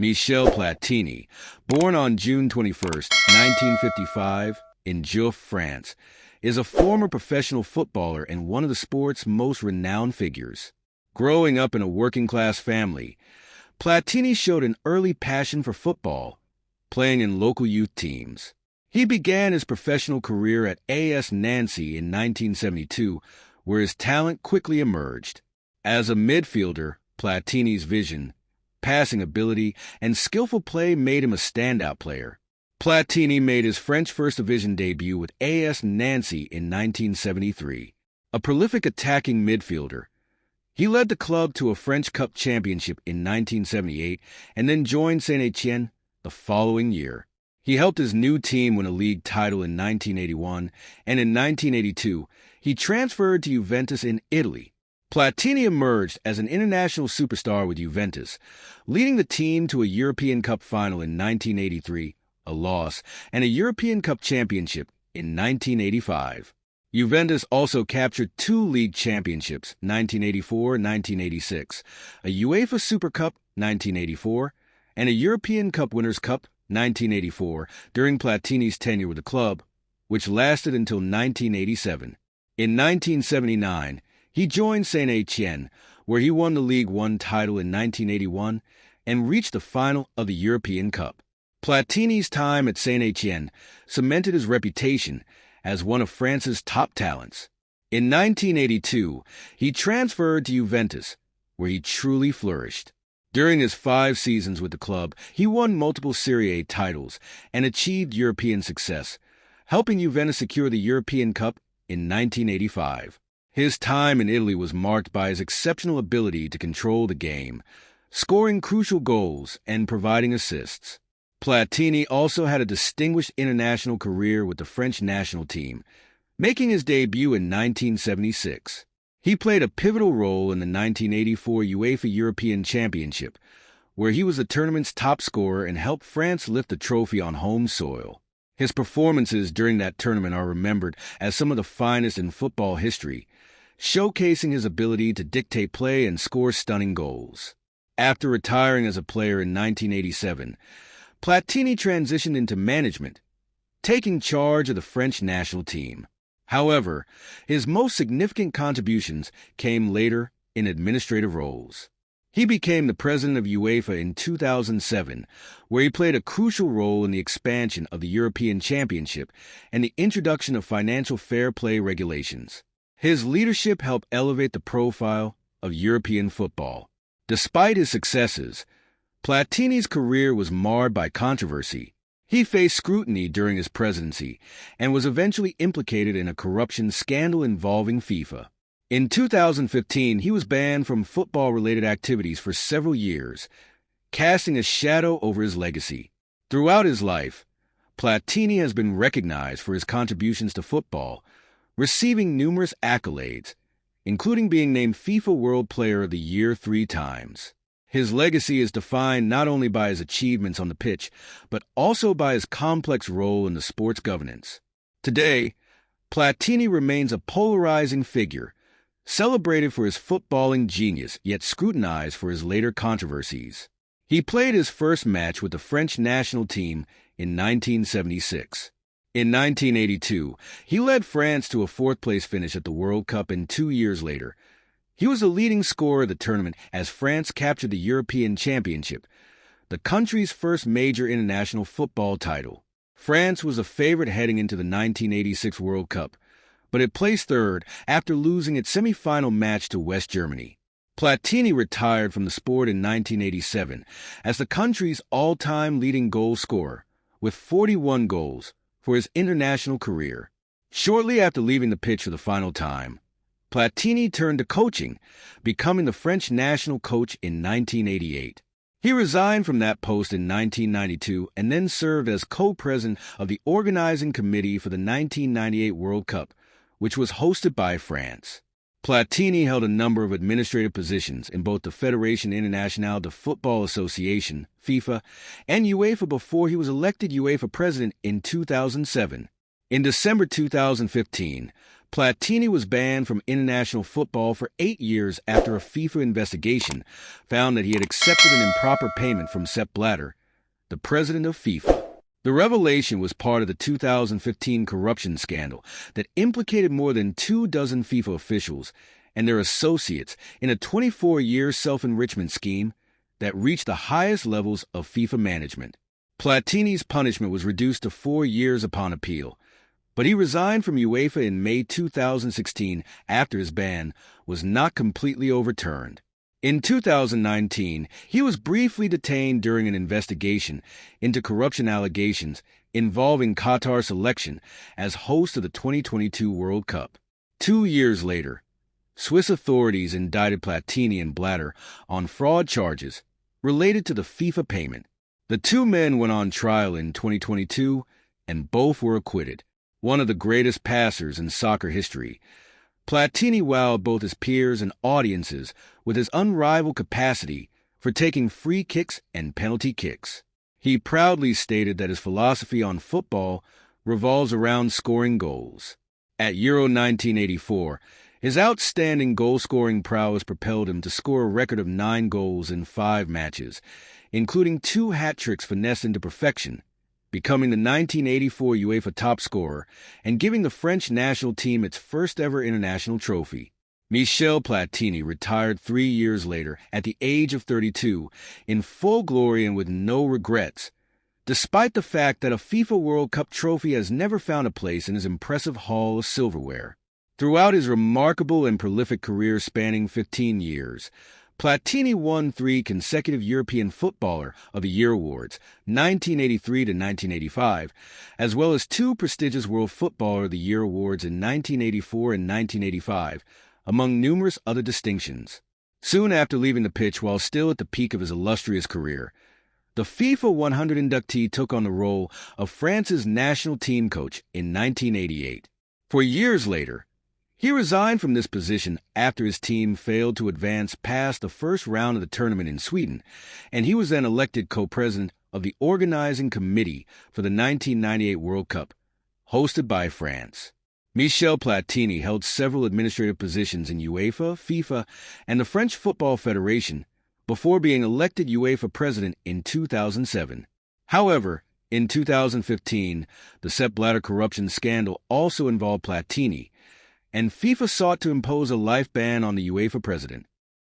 Michel Platini, born on June 21, 1955, in Jœuf, France, is a former professional footballer and one of the sport's most renowned figures. Growing up in a working-class family, Platini showed an early passion for football, playing in local youth teams. He began his professional career at AS Nancy in 1972, where his talent quickly emerged. As a midfielder, Platini's vision, passing ability, and skillful play made him a standout player. Platini made his French First Division debut with AS Nancy in 1973. A prolific attacking midfielder, he led the club to a French Cup championship in 1978 and then joined Saint-Étienne the following year. He helped his new team win a league title in 1981, and in 1982, he transferred to Juventus in Italy. Platini emerged as an international superstar with Juventus, leading the team to a European Cup final in 1983, a loss, and a European Cup championship in 1985. Juventus also captured 2 league championships, 1984-1986, a UEFA Super Cup, 1984, and a European Cup Winners' Cup, 1984, during Platini's tenure with the club, which lasted until 1987. In 1979, he joined Saint-Étienne, where he won the League One title in 1981 and reached the final of the European Cup. Platini's time at Saint-Étienne cemented his reputation as one of France's top talents. In 1982, he transferred to Juventus, where he truly flourished. During his 5 seasons with the club, he won multiple Serie A titles and achieved European success, helping Juventus secure the European Cup in 1985. His time in Italy was marked by his exceptional ability to control the game, scoring crucial goals and providing assists. Platini also had a distinguished international career with the French national team, making his debut in 1976. He played a pivotal role in the 1984 UEFA European Championship, where he was the tournament's top scorer and helped France lift the trophy on home soil. His performances during that tournament are remembered as some of the finest in football history, showcasing his ability to dictate play and score stunning goals. After retiring as a player in 1987, Platini transitioned into management, taking charge of the French national team. However, his most significant contributions came later in administrative roles. He became the president of UEFA in 2007, where he played a crucial role in the expansion of the European Championship and the introduction of financial fair play regulations. His leadership helped elevate the profile of European football. Despite his successes, Platini's career was marred by controversy. He faced scrutiny during his presidency and was eventually implicated in a corruption scandal involving FIFA. In 2015, he was banned from football-related activities for several years, casting a shadow over his legacy. Throughout his life, Platini has been recognized for his contributions to football, receiving numerous accolades, including being named FIFA World Player of the Year 3 times. His legacy is defined not only by his achievements on the pitch, but also by his complex role in the sport's governance. Today, Platini remains a polarizing figure, celebrated for his footballing genius, yet scrutinized for his later controversies. He played his first match with the French national team in 1976. In 1982, he led France to a 4th-place finish at the World Cup, and 2 years later, he was the leading scorer of the tournament as France captured the European Championship, the country's first major international football title. France was a favorite heading into the 1986 World Cup, but it placed 3rd after losing its semi-final match to West Germany. Platini retired from the sport in 1987 as the country's all-time leading goal scorer, with 41 goals for his international career. Shortly after leaving the pitch for the final time, Platini turned to coaching, becoming the French national coach in 1988. He resigned from that post in 1992 and then served as co-president of the organizing committee for the 1998 World Cup, which was hosted by France. Platini held a number of administrative positions in both the Fédération Internationale de Football Association, FIFA, and UEFA before he was elected UEFA president in 2007. In December 2015, Platini was banned from international football for 8 years after a FIFA investigation found that he had accepted an improper payment from Sepp Blatter, the president of FIFA. The revelation was part of the 2015 corruption scandal that implicated more than 24 FIFA officials and their associates in a 24-year self-enrichment scheme that reached the highest levels of FIFA management. Platini's punishment was reduced to 4 years upon appeal, but he resigned from UEFA in May 2016 after his ban was not completely overturned. In 2019, he was briefly detained during an investigation into corruption allegations involving Qatar's selection as host of the 2022 World Cup. 2 years later, Swiss authorities indicted Platini and Blatter on fraud charges related to the FIFA payment. The two men went on trial in 2022, and both were acquitted. One of the greatest passers in soccer history, Platini wowed both his peers and audiences with his unrivaled capacity for taking free kicks and penalty kicks. He proudly stated that his philosophy on football revolves around scoring goals. At Euro 1984, his outstanding goal-scoring prowess propelled him to score a record of 9 goals in 5 matches, including 2 hat-tricks finessed into perfection, becoming the 1984 UEFA top scorer and giving the French national team its first-ever international trophy. Michel Platini retired 3 years later at the age of 32 in full glory and with no regrets, despite the fact that a FIFA World Cup trophy has never found a place in his impressive haul of silverware. Throughout his remarkable and prolific career spanning 15 years, Platini won 3 consecutive European Footballer of the Year awards, 1983 to 1985, as well as 2 prestigious World Footballer of the Year awards in 1984 and 1985, among numerous other distinctions. Soon after leaving the pitch while still at the peak of his illustrious career, the FIFA 100 inductee took on the role of France's national team coach in 1988. For years later, he resigned from this position after his team failed to advance past the first round of the tournament in Sweden, and he was then elected co-president of the organizing committee for the 1998 World Cup, hosted by France. Michel Platini held several administrative positions in UEFA, FIFA, and the French Football Federation before being elected UEFA president in 2007. However, in 2015, the Sepp Blatter corruption scandal also involved Platini, and FIFA sought to impose a life ban on the UEFA president.